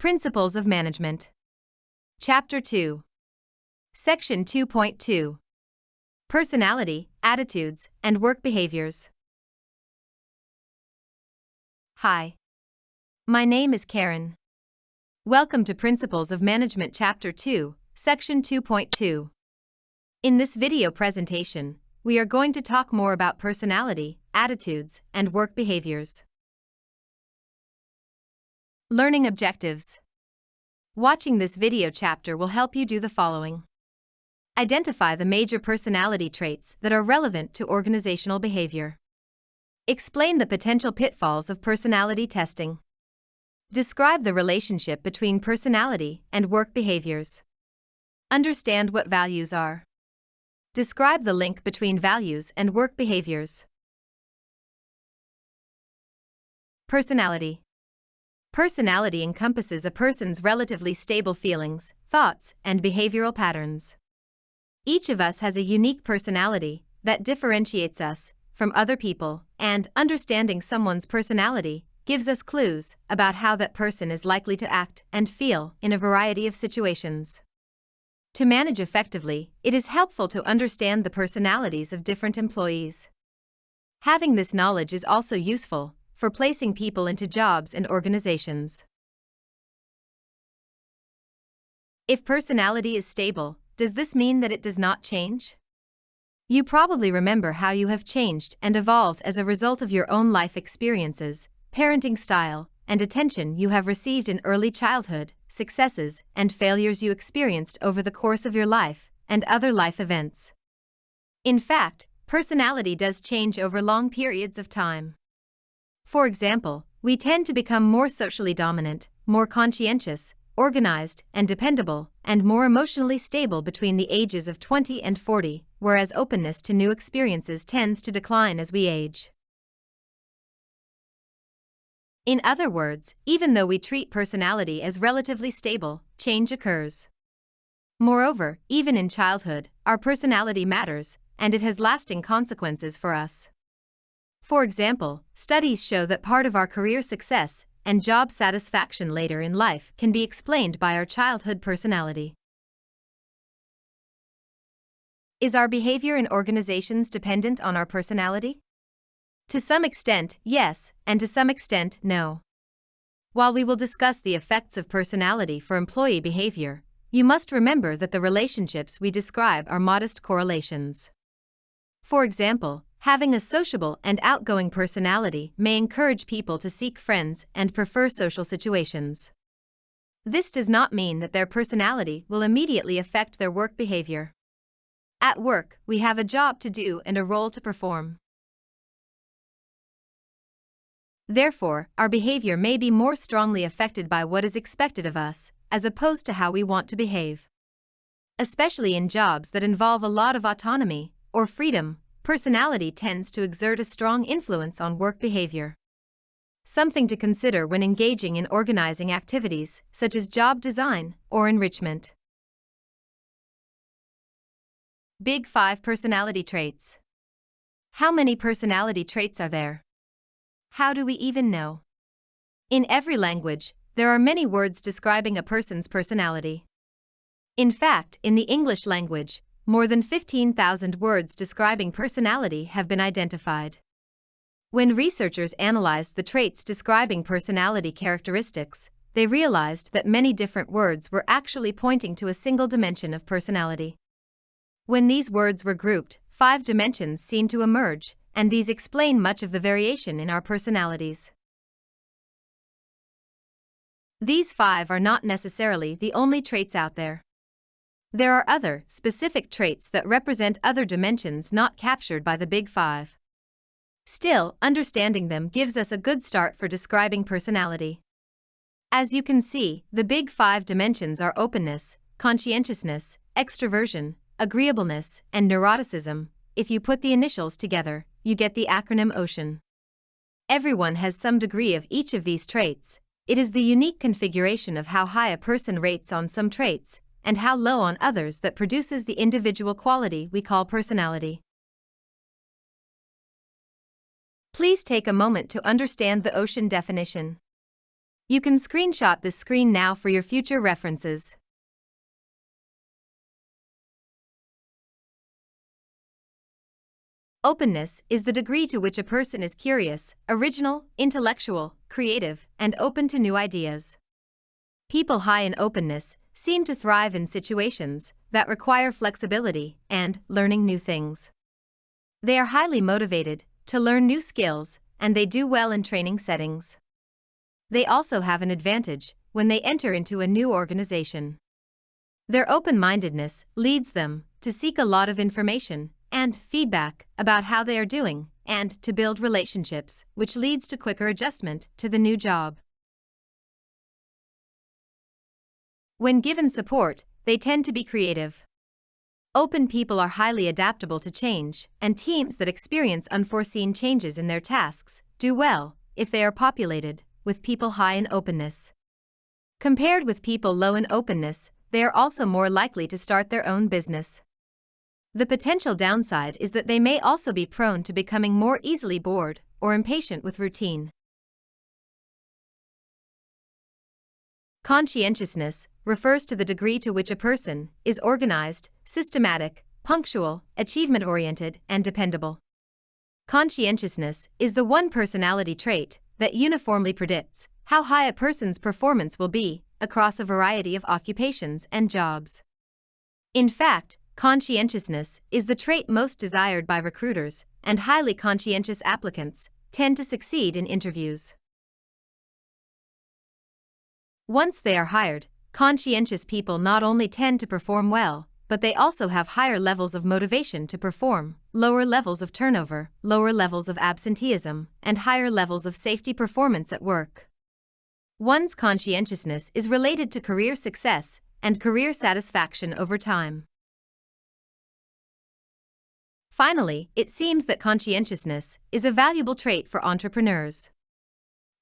Principles of Management. Chapter 2. Section 2.2. Personality, Attitudes, and Work Behaviors. Hi. My name is Karen. Welcome to Principles of Management Chapter 2, Section 2.2. In this video presentation, we are going to talk more about personality, attitudes, and work behaviors. Learning objectives. Watching this video chapter will help you do the following. Identify the major personality traits that are relevant to organizational behavior. Explain the potential pitfalls of personality testing. Describe the relationship between personality and work behaviors. Understand what values are. Describe the link between values and work behaviors. Personality. Personality encompasses a person's relatively stable feelings, thoughts, and behavioral patterns. Each of us has a unique personality that differentiates us from other people, and understanding someone's personality gives us clues about how that person is likely to act and feel in a variety of situations. To manage effectively, it is helpful to understand the personalities of different employees. Having this knowledge is also useful for placing people into jobs and organizations. If personality is stable, does this mean that it does not change? You probably remember how you have changed and evolved as a result of your own life experiences, parenting style, and attention you have received in early childhood, successes and failures you experienced over the course of your life, and other life events. In fact, personality does change over long periods of time. For example, we tend to become more socially dominant, more conscientious, organized and dependable, and more emotionally stable between the ages of 20 and 40, whereas openness to new experiences tends to decline as we age. In other words, even though we treat personality as relatively stable, change occurs. Moreover, even in childhood, our personality matters, and it has lasting consequences for us. For example, studies show that part of our career success and job satisfaction later in life can be explained by our childhood personality. Is our behavior in organizations dependent on our personality? To some extent, yes, and to some extent, no. While we will discuss the effects of personality for employee behavior, you must remember that the relationships we describe are modest correlations. For example, having a sociable and outgoing personality may encourage people to seek friends and prefer social situations. This does not mean that their personality will immediately affect their work behavior. At work, we have a job to do and a role to perform. Therefore, our behavior may be more strongly affected by what is expected of us, as opposed to how we want to behave. Especially in jobs that involve a lot of autonomy or freedom, personality tends to exert a strong influence on work behavior. Something to consider when engaging in organizing activities, such as job design or enrichment. Big 5 personality traits. How many personality traits are there? How do we even know? In every language, there are many words describing a person's personality. In fact, in the English language, more than 15,000 words describing personality have been identified. When researchers analyzed the traits describing personality characteristics, they realized that many different words were actually pointing to a single dimension of personality. When these words were grouped, 5 dimensions seemed to emerge, and these explain much of the variation in our personalities. These 5 are not necessarily the only traits out there. There are other, specific traits that represent other dimensions not captured by the Big 5. Still, understanding them gives us a good start for describing personality. As you can see, the Big 5 dimensions are openness, conscientiousness, extroversion, agreeableness, and neuroticism. If you put the initials together, you get the acronym OCEAN. Everyone has some degree of each of these traits. It is the unique configuration of how high a person rates on some traits and how low on others that produces the individual quality we call personality. Please take a moment to understand the OCEAN definition. You can screenshot this screen now for your future references. Openness is the degree to which a person is curious, original, intellectual, creative, and open to new ideas. People high in openness seem to thrive in situations that require flexibility and learning new things. They are highly motivated to learn new skills, and they do well in training settings. They also have an advantage when they enter into a new organization. Their open-mindedness leads them to seek a lot of information and feedback about how they are doing, and to build relationships, which leads to quicker adjustment to the new job. When given support, they tend to be creative. Open people are highly adaptable to change, and teams that experience unforeseen changes in their tasks do well if they are populated with people high in openness. Compared with people low in openness, they are also more likely to start their own business. The potential downside is that they may also be prone to becoming more easily bored or impatient with routine. Conscientiousness refers to the degree to which a person is organized, systematic, punctual, achievement-oriented, and dependable. Conscientiousness is the one personality trait that uniformly predicts how high a person's performance will be across a variety of occupations and jobs. In fact, conscientiousness is the trait most desired by recruiters, and highly conscientious applicants tend to succeed in interviews. Once they are hired, conscientious people not only tend to perform well, but they also have higher levels of motivation to perform, lower levels of turnover, lower levels of absenteeism, and higher levels of safety performance at work. One's conscientiousness is related to career success and career satisfaction over time. Finally, it seems that conscientiousness is a valuable trait for entrepreneurs.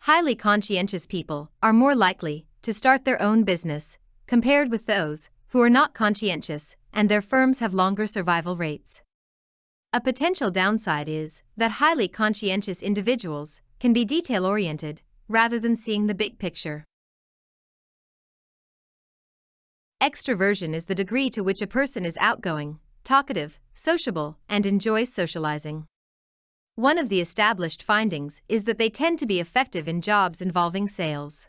Highly conscientious people are more likely to start their own business, compared with those who are not conscientious, and their firms have longer survival rates. A potential downside is that highly conscientious individuals can be detail-oriented rather than seeing the big picture. Extroversion is the degree to which a person is outgoing, talkative, sociable, and enjoys socializing. One of the established findings is that they tend to be effective in jobs involving sales.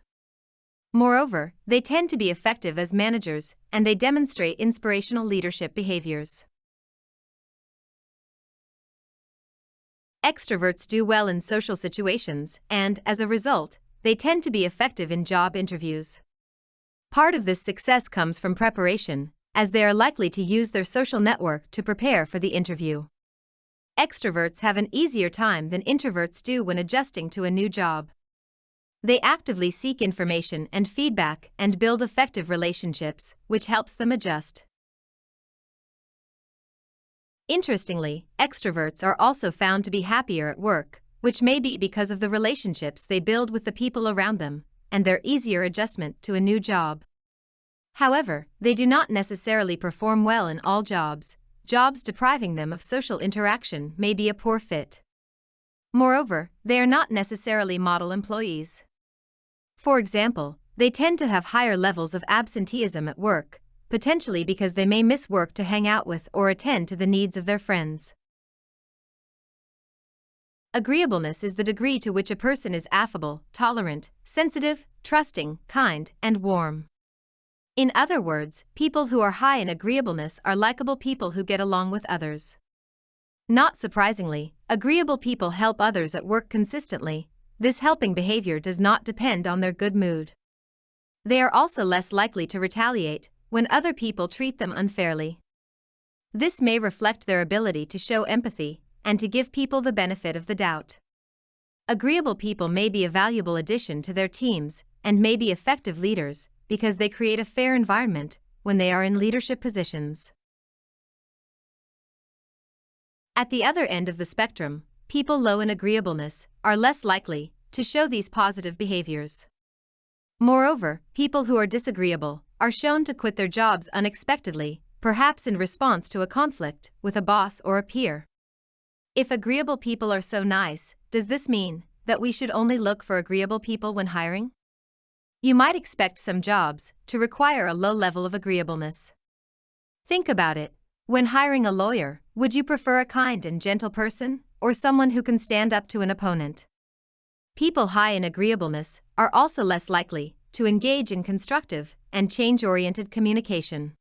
Moreover, they tend to be effective as managers, and they demonstrate inspirational leadership behaviors. Extroverts do well in social situations, and, as a result, they tend to be effective in job interviews. Part of this success comes from preparation, as they are likely to use their social network to prepare for the interview. Extroverts have an easier time than introverts do when adjusting to a new job. They actively seek information and feedback and build effective relationships, which helps them adjust. Interestingly, extroverts are also found to be happier at work, which may be because of the relationships they build with the people around them and their easier adjustment to a new job. However, they do not necessarily perform well in all jobs. Jobs depriving them of social interaction may be a poor fit. Moreover, they are not necessarily model employees. For example, they tend to have higher levels of absenteeism at work, potentially because they may miss work to hang out with or attend to the needs of their friends. Agreeableness is the degree to which a person is affable, tolerant, sensitive, trusting, kind, and warm. In other words, people who are high in agreeableness are likable people who get along with others. Not surprisingly, agreeable people help others at work consistently. This helping behavior does not depend on their good mood. They are also less likely to retaliate when other people treat them unfairly. This may reflect their ability to show empathy and to give people the benefit of the doubt. Agreeable people may be a valuable addition to their teams and may be effective leaders because they create a fair environment when they are in leadership positions. At the other end of the spectrum, people low in agreeableness are less likely to show these positive behaviors. Moreover, people who are disagreeable are shown to quit their jobs unexpectedly, perhaps in response to a conflict with a boss or a peer. If agreeable people are so nice, does this mean that we should only look for agreeable people when hiring? You might expect some jobs to require a low level of agreeableness. Think about it. When hiring a lawyer, would you prefer a kind and gentle person, or someone who can stand up to an opponent? People high in agreeableness are also less likely to engage in constructive and change-oriented communication.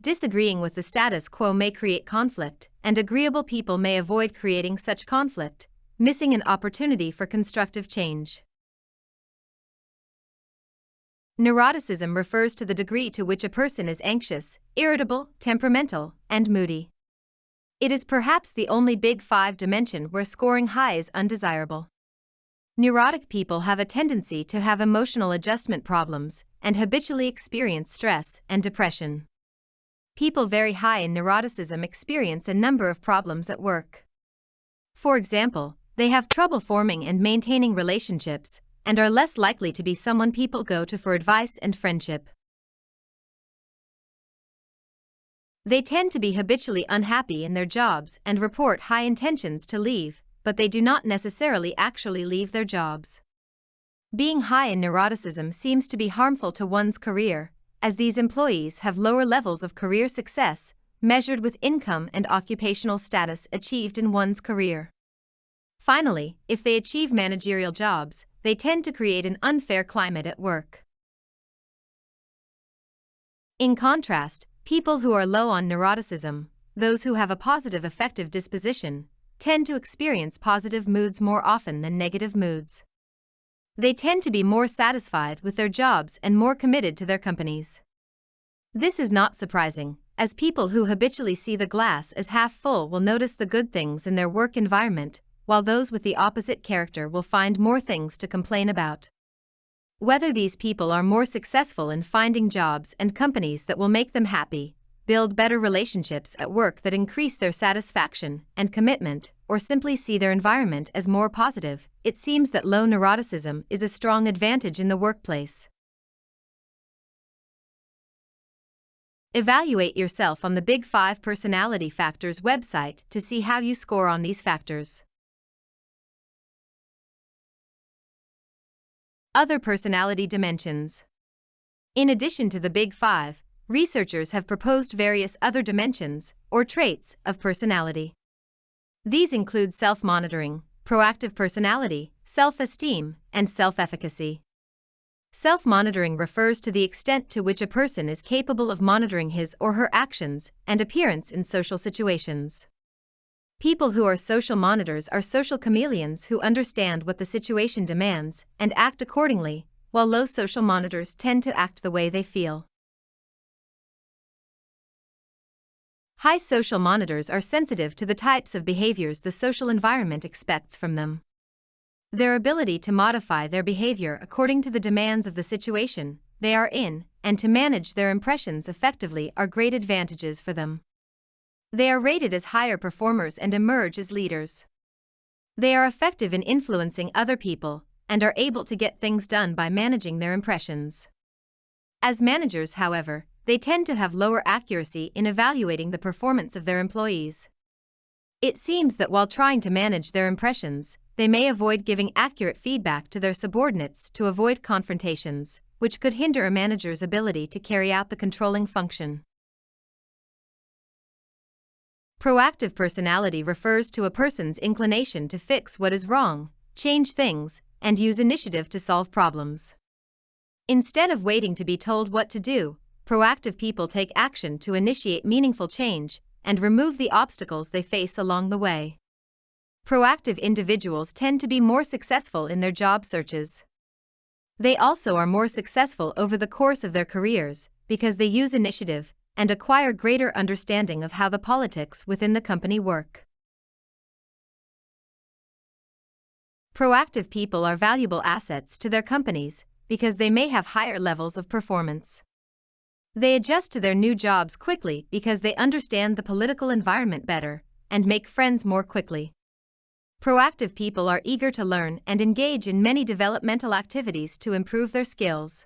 Disagreeing with the status quo may create conflict, and agreeable people may avoid creating such conflict, missing an opportunity for constructive change. Neuroticism refers to the degree to which a person is anxious, irritable, temperamental, and moody. It is perhaps the only Big Five dimension where scoring high is undesirable. Neurotic people have a tendency to have emotional adjustment problems and habitually experience stress and depression. People very high in neuroticism experience a number of problems at work. For example, they have trouble forming and maintaining relationships, and are less likely to be someone people go to for advice and friendship. They tend to be habitually unhappy in their jobs and report high intentions to leave, but they do not necessarily actually leave their jobs. Being high in neuroticism seems to be harmful to one's career, as these employees have lower levels of career success, measured with income and occupational status achieved in one's career. Finally, if they achieve managerial jobs, they tend to create an unfair climate at work. In contrast, people who are low on neuroticism, those who have a positive affective disposition, tend to experience positive moods more often than negative moods. They tend to be more satisfied with their jobs and more committed to their companies. This is not surprising, as people who habitually see the glass as half full will notice the good things in their work environment, while those with the opposite character will find more things to complain about. Whether these people are more successful in finding jobs and companies that will make them happy, build better relationships at work that increase their satisfaction and commitment, or simply see their environment as more positive, it seems that low neuroticism is a strong advantage in the workplace. Evaluate yourself on the Big Five Personality Factors website to see how you score on these factors. Other personality dimensions. In addition to the Big Five, researchers have proposed various other dimensions, or traits, of personality. These include self-monitoring, proactive personality, self-esteem, and self-efficacy. Self-monitoring refers to the extent to which a person is capable of monitoring his or her actions and appearance in social situations. People who are social monitors are social chameleons who understand what the situation demands and act accordingly, while low social monitors tend to act the way they feel. High social monitors are sensitive to the types of behaviors the social environment expects from them. Their ability to modify their behavior according to the demands of the situation they are in and to manage their impressions effectively are great advantages for them. They are rated as higher performers and emerge as leaders. They are effective in influencing other people and are able to get things done by managing their impressions. As managers, however, they tend to have lower accuracy in evaluating the performance of their employees. It seems that while trying to manage their impressions, they may avoid giving accurate feedback to their subordinates to avoid confrontations, which could hinder a manager's ability to carry out the controlling function. Proactive personality refers to a person's inclination to fix what is wrong, change things, and use initiative to solve problems. Instead of waiting to be told what to do, proactive people take action to initiate meaningful change and remove the obstacles they face along the way. Proactive individuals tend to be more successful in their job searches. They also are more successful over the course of their careers because they use initiative and acquire greater understanding of how the politics within the company work. Proactive people are valuable assets to their companies because they may have higher levels of performance. They adjust to their new jobs quickly because they understand the political environment better and make friends more quickly. Proactive people are eager to learn and engage in many developmental activities to improve their skills.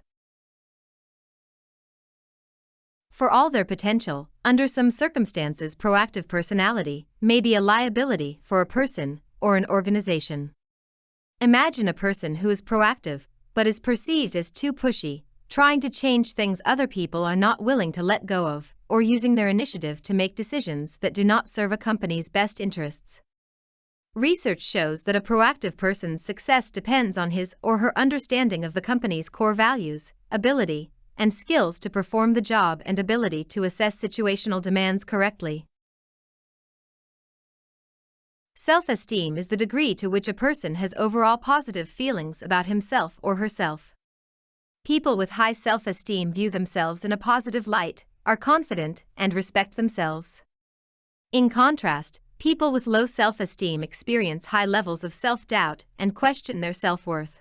For all their potential, under some circumstances, proactive personality may be a liability for a person or an organization. Imagine a person who is proactive, but is perceived as too pushy, trying to change things other people are not willing to let go of, or using their initiative to make decisions that do not serve a company's best interests. Research shows that a proactive person's success depends on his or her understanding of the company's core values, ability, and skills to perform the job and ability to assess situational demands correctly. Self-esteem is the degree to which a person has overall positive feelings about himself or herself. People with high self-esteem view themselves in a positive light, are confident, and respect themselves. In contrast, people with low self-esteem experience high levels of self-doubt and question their self-worth.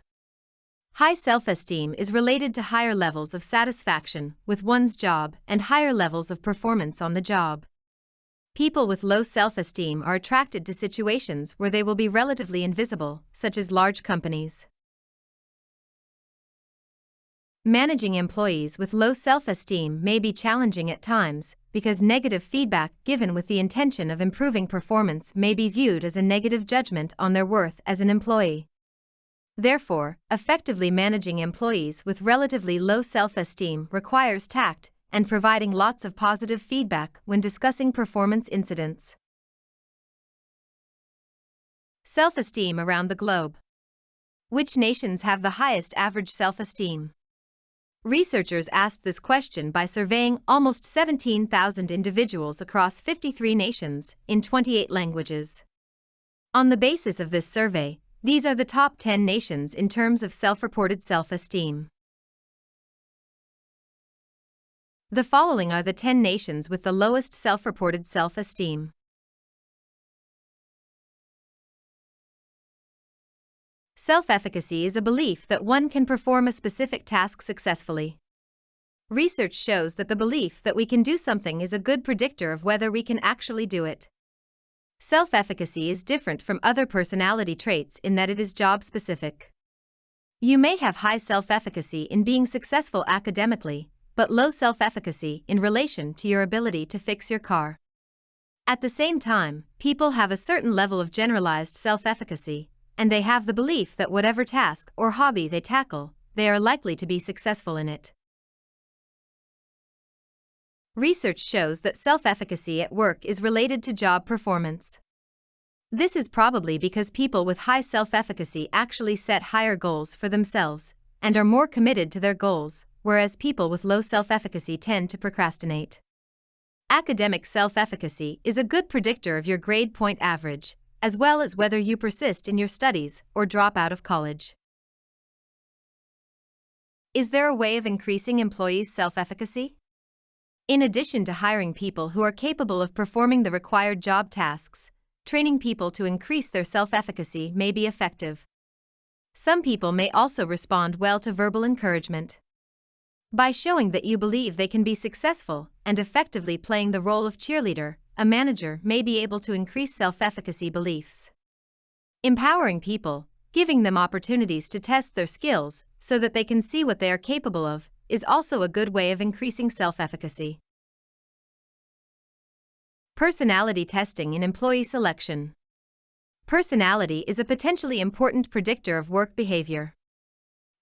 High self-esteem is related to higher levels of satisfaction with one's job and higher levels of performance on the job. People with low self-esteem are attracted to situations where they will be relatively invisible, such as large companies. Managing employees with low self-esteem may be challenging at times, because negative feedback given with the intention of improving performance may be viewed as a negative judgment on their worth as an employee. Therefore, effectively managing employees with relatively low self-esteem requires tact and providing lots of positive feedback when discussing performance incidents. Self-esteem around the globe. Which nations have the highest average self-esteem? Researchers asked this question by surveying almost 17,000 individuals across 53 nations in 28 languages. On the basis of this survey, these are the top 10 nations in terms of self-reported self-esteem. The following are the 10 nations with the lowest self-reported self-esteem. Self-efficacy is a belief that one can perform a specific task successfully. Research shows that the belief that we can do something is a good predictor of whether we can actually do it. Self-efficacy is different from other personality traits in that it is job-specific. You may have high self-efficacy in being successful academically, but low self-efficacy in relation to your ability to fix your car. At the same time, people have a certain level of generalized self-efficacy, and they have the belief that whatever task or hobby they tackle, they are likely to be successful in it. Research shows that self-efficacy at work is related to job performance. This is probably because people with high self-efficacy actually set higher goals for themselves and are more committed to their goals, whereas people with low self-efficacy tend to procrastinate. Academic self-efficacy is a good predictor of your grade point average, as well as whether you persist in your studies or drop out of college. Is there a way of increasing employees' self-efficacy? In addition to hiring people who are capable of performing the required job tasks, training people to increase their self-efficacy may be effective. Some people may also respond well to verbal encouragement. By showing that you believe they can be successful and effectively playing the role of cheerleader, a manager may be able to increase self-efficacy beliefs. Empowering people, giving them opportunities to test their skills so that they can see what they are capable of, is also a good way of increasing self-efficacy. Personality testing in employee selection. Personality is a potentially important predictor of work behavior.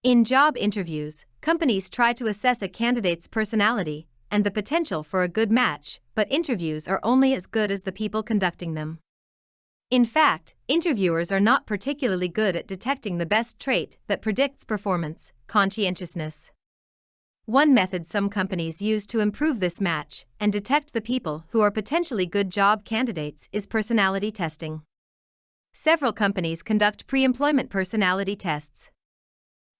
In job interviews, companies try to assess a candidate's personality and the potential for a good match, but interviews are only as good as the people conducting them. In fact, interviewers are not particularly good at detecting the best trait that predicts performance: conscientiousness. One method some companies use to improve this match and detect the people who are potentially good job candidates is personality testing. Several companies conduct pre-employment personality tests.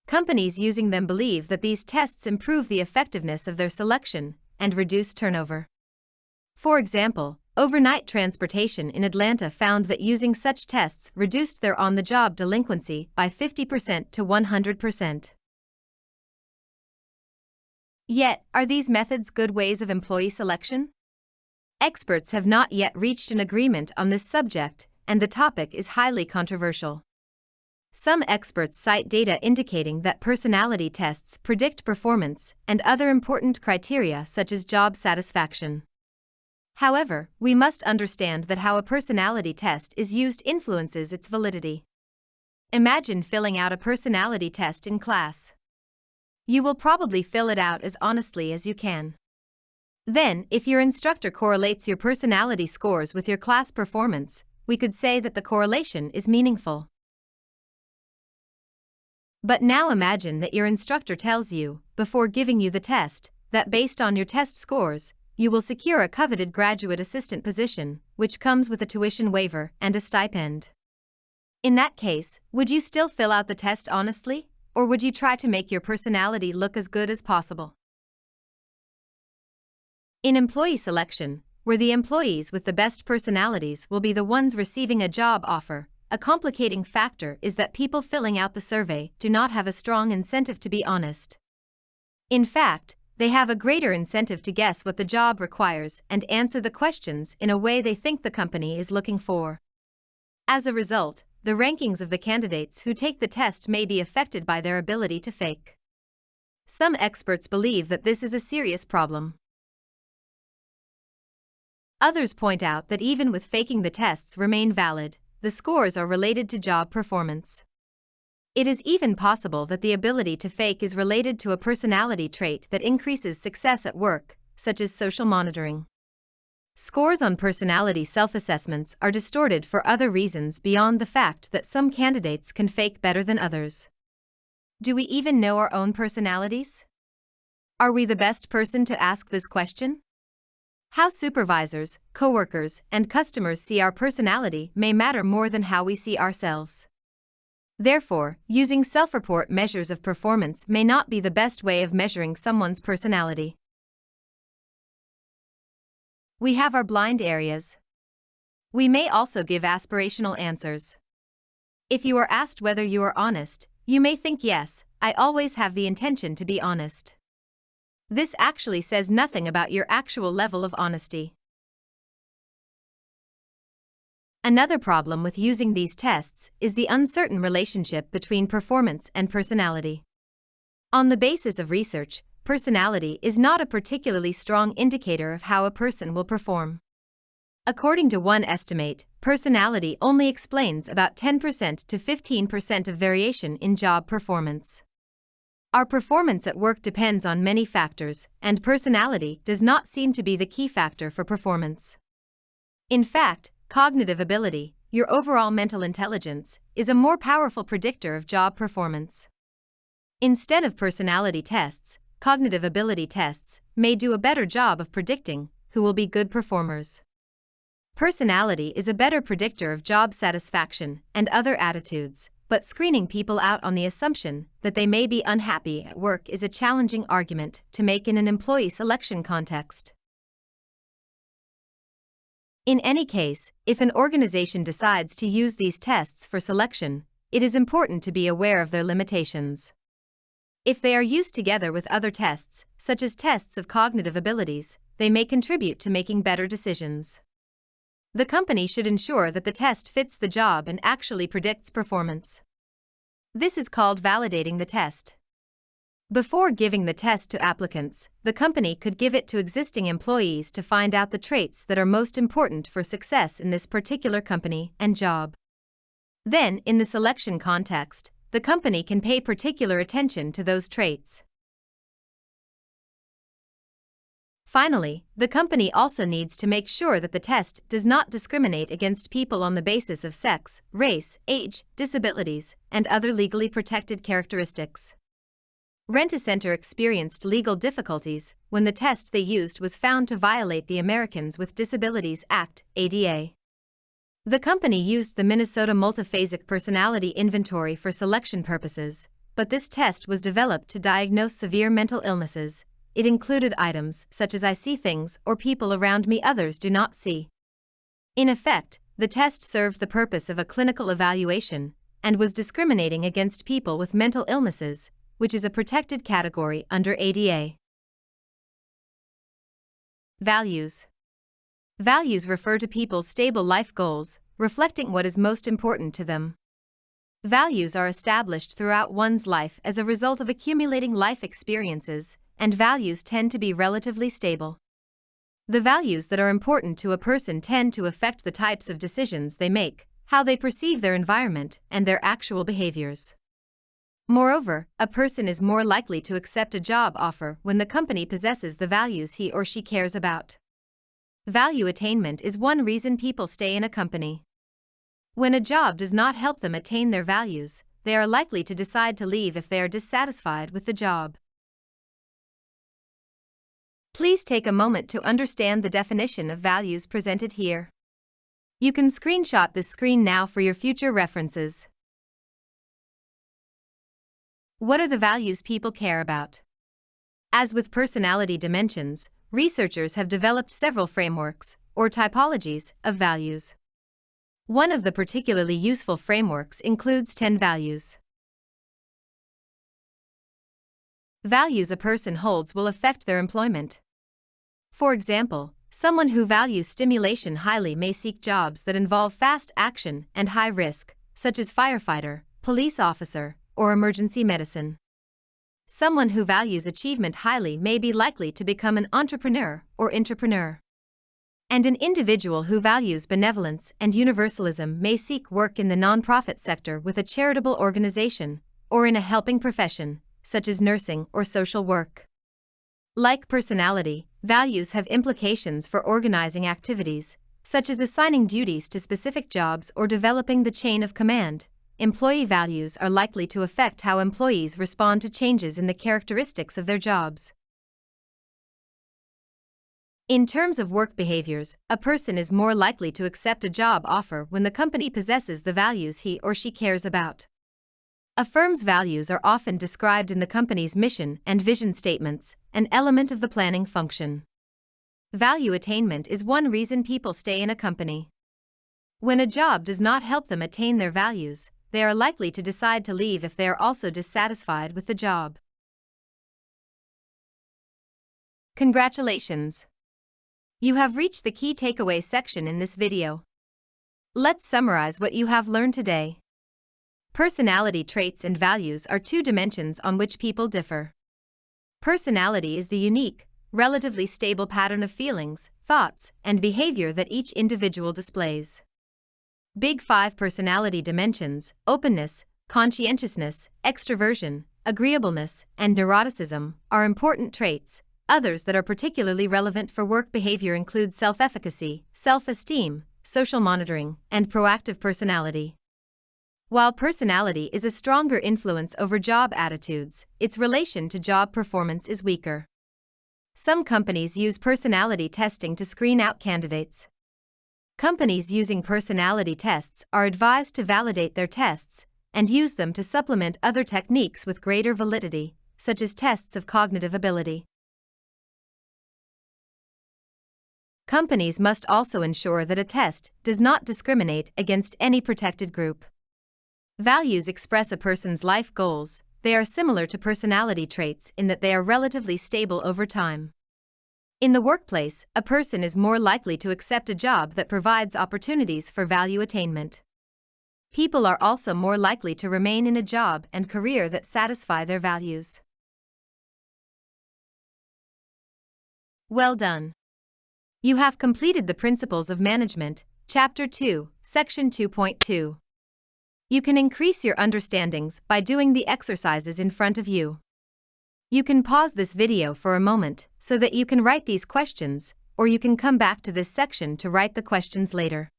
Companies using them believe that these tests improve the effectiveness of their selection and reduce turnover. For example, overnight transportation in Atlanta found that using such tests reduced their on-the-job delinquency by 50% to 100%. Yet, are these methods good ways of employee selection? Experts have not yet reached an agreement on this subject, and the topic is highly controversial. Some experts cite data indicating that personality tests predict performance and other important criteria such as job satisfaction. However, we must understand that how a personality test is used influences its validity. Imagine filling out a personality test in class. You will probably fill it out as honestly as you can. Then, if your instructor correlates your personality scores with your class performance, we could say that the correlation is meaningful. But now imagine that your instructor tells you, before giving you the test, that based on your test scores, you will secure a coveted graduate assistant position, which comes with a tuition waiver and a stipend. In that case, would you still fill out the test honestly, or would you try to make your personality look as good as possible? In employee selection, where the employees with the best personalities will be the ones receiving a job offer, a complicating factor is that people filling out the survey do not have a strong incentive to be honest. In fact, they have a greater incentive to guess what the job requires and answer the questions in a way they think the company is looking for. As a result, the rankings of the candidates who take the test may be affected by their ability to fake. Some experts believe that this is a serious problem. Others point out that even with faking, the tests remain valid. The scores are related to job performance. It is even possible that the ability to fake is related to a personality trait that increases success at work, such as social monitoring. Scores on personality self-assessments are distorted for other reasons beyond the fact that some candidates can fake better than others. Do we even know our own personalities? Are we the best person to ask this question? How supervisors, coworkers, and customers see our personality may matter more than how we see ourselves. Therefore, using self-report measures of performance may not be the best way of measuring someone's personality. We have our blind areas. We may also give aspirational answers. If you are asked whether you are honest, you may think, yes, I always have the intention to be honest. This actually says nothing about your actual level of honesty. Another problem with using these tests is the uncertain relationship between performance and personality. On the basis of research, personality is not a particularly strong indicator of how a person will perform. According to one estimate, personality only explains about 10% to 15% of variation in job performance. Our performance at work depends on many factors, and personality does not seem to be the key factor for performance. In fact, cognitive ability, your overall mental intelligence, is a more powerful predictor of job performance. Instead of personality tests, cognitive ability tests may do a better job of predicting who will be good performers. Personality is a better predictor of job satisfaction and other attitudes, but screening people out on the assumption that they may be unhappy at work is a challenging argument to make in an employee selection context. In any case, if an organization decides to use these tests for selection, it is important to be aware of their limitations. If they are used together with other tests, such as tests of cognitive abilities, they may contribute to making better decisions. The company should ensure that the test fits the job and actually predicts performance. This is called validating the test. Before giving the test to applicants, the company could give it to existing employees to find out the traits that are most important for success in this particular company and job. Then, in the selection context, the company can pay particular attention to those traits. Finally, the company also needs to make sure that the test does not discriminate against people on the basis of sex, race, age, disabilities, and other legally protected characteristics. Rent-A-Center experienced legal difficulties when the test they used was found to violate the Americans with Disabilities Act, ADA. The company used the Minnesota Multiphasic Personality Inventory for selection purposes, but this test was developed to diagnose severe mental illnesses. It included items such as I see things or people around me others do not see. In effect, the test served the purpose of a clinical evaluation and was discriminating against people with mental illnesses, which is a protected category under ADA. Values. Values refer to people's stable life goals, reflecting what is most important to them. Values are established throughout one's life as a result of accumulating life experiences, and values tend to be relatively stable. The values that are important to a person tend to affect the types of decisions they make, how they perceive their environment, and their actual behaviors. Moreover, a person is more likely to accept a job offer when the company possesses the values he or she cares about. Value attainment is one reason people stay in a company. When a job does not help them attain their values, they are likely to decide to leave if they are dissatisfied with the job. Please take a moment to understand the definition of values presented here. You can screenshot this screen now for your future references. What are the values people care about? As with personality dimensions, researchers have developed several frameworks, or typologies, of values. One of the particularly useful frameworks includes 10 values. Values a person holds will affect their employment. For example, someone who values stimulation highly may seek jobs that involve fast action and high risk, such as firefighter, police officer, or emergency medicine. Someone who values achievement highly may be likely to become an entrepreneur or intrapreneur. And an individual who values benevolence and universalism may seek work in the nonprofit sector with a charitable organization, or in a helping profession, such as nursing or social work. Like personality, values have implications for organizing activities, such as assigning duties to specific jobs or developing the chain of command. Employee values are likely to affect how employees respond to changes in the characteristics of their jobs. In terms of work behaviors, a person is more likely to accept a job offer when the company possesses the values he or she cares about. A firm's values are often described in the company's mission and vision statements, an element of the planning function. Value attainment is one reason people stay in a company. When a job does not help them attain their values, they are likely to decide to leave if they are also dissatisfied with the job. Congratulations! You have reached the key takeaway section in this video. Let's summarize what you have learned today. Personality traits and values are two dimensions on which people differ. Personality is the unique, relatively stable pattern of feelings, thoughts, and behavior that each individual displays. Big Five personality dimensions, openness, conscientiousness, extroversion, agreeableness, and neuroticism, are important traits. Others that are particularly relevant for work behavior include self-efficacy, self-esteem, social monitoring, and proactive personality. While personality is a stronger influence over job attitudes, its relation to job performance is weaker. Some companies use personality testing to screen out candidates. Companies using personality tests are advised to validate their tests and use them to supplement other techniques with greater validity, such as tests of cognitive ability. Companies must also ensure that a test does not discriminate against any protected group. Values express a person's life goals. They are similar to personality traits in that they are relatively stable over time. In the workplace, a person is more likely to accept a job that provides opportunities for value attainment. People are also more likely to remain in a job and career that satisfy their values. Well done! You have completed the Principles of Management, Chapter 2, Section 2.2. You can increase your understandings by doing the exercises in front of you. You can pause this video for a moment so that you can write these questions, or you can come back to this section to write the questions later.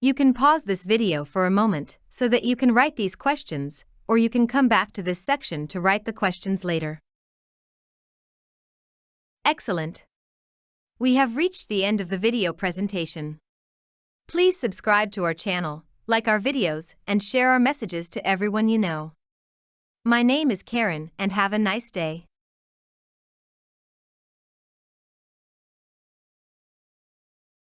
You can pause this video for a moment so that you can write these questions, or you can come back to this section to write the questions later. Excellent! We have reached the end of the video presentation. Please subscribe to our channel, like our videos, and share our messages to everyone you know. My name is Karen, and have a nice day.